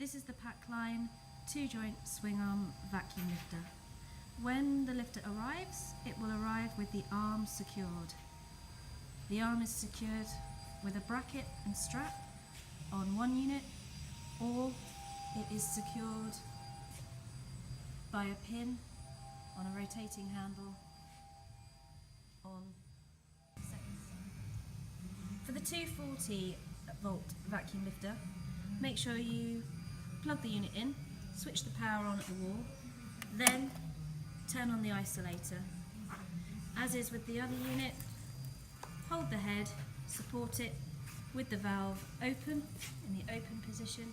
This is the Packline 2-joint swing arm vacuum lifter. When the lifter arrives, it will arrive with the arm secured. The arm is secured with a bracket and strap on one unit, or it is secured by a pin on a rotating handle on the second side. For the 240 volt vacuum lifter, make sure you plug the unit in, switch the power on at the wall, then turn on the isolator. As is with the other unit, hold the head, support it with the valve open, in the open position,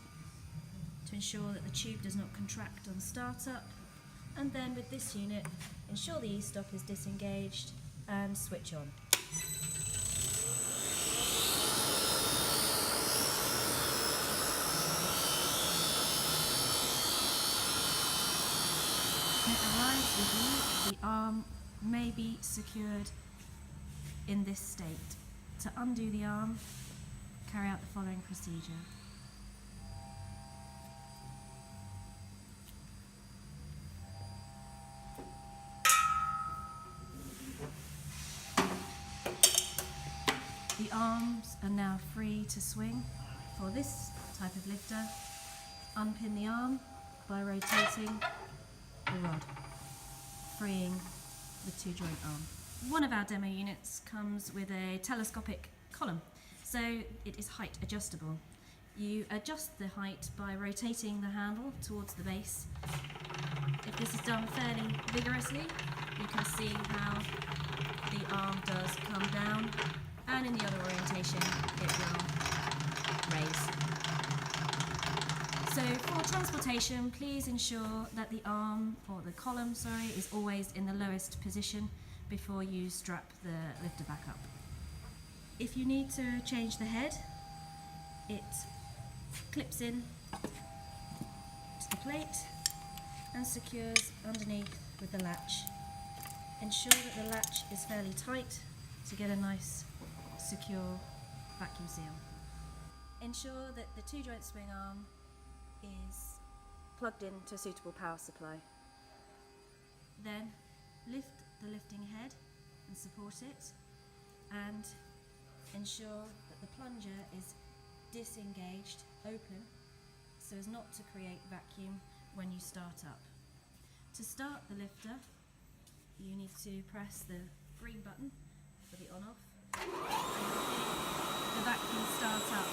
to ensure that the tube does not contract on startup, and then with this unit, ensure the e-stop is disengaged and switch on. When it arrives with you, the arm may be secured in this state. To undo the arm, carry out the following procedure. The arms are now free to swing. For this type of lifter, unpin the arm by rotating the rod, freeing the 2-joint arm. One of our demo units comes with a telescopic column, so it is height adjustable. You adjust the height by rotating the handle towards the base. If this is done fairly vigorously, you can see how the arm does come down, and in the other orientation it will raise. So for transportation, please ensure that the arm, or the column, is always in the lowest position before you strap the lifter back up. If you need to change the head, it clips in to the plate and secures underneath with the latch. Ensure that the latch is fairly tight to get a nice, secure vacuum seal. Ensure that the 2-joint swing arm is plugged in to a suitable power supply. Then lift the lifting head and support it, and ensure that the plunger is disengaged, open, so as not to create vacuum when you start up. To start the lifter, you need to press the green button for the on-off, and the vacuum starts up.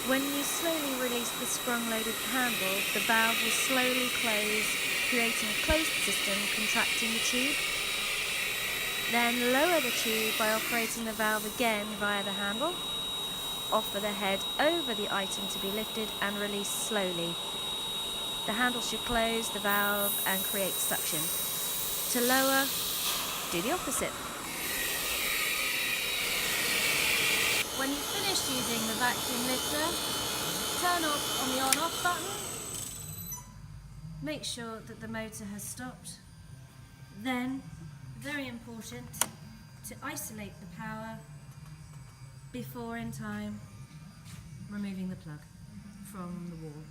When you slowly release the sprung-loaded handle, the valve will slowly close, creating a closed system contracting the tube. Then lower the tube by operating the valve again via the handle. Offer the head over the item to be lifted and release slowly. The handle should close the valve and create suction. To lower, do the opposite. When you've finished using the vacuum lifter, turn off on the on-off button. Make sure that the motor has stopped. Then, very important, to isolate the power before in time removing the plug from the wall.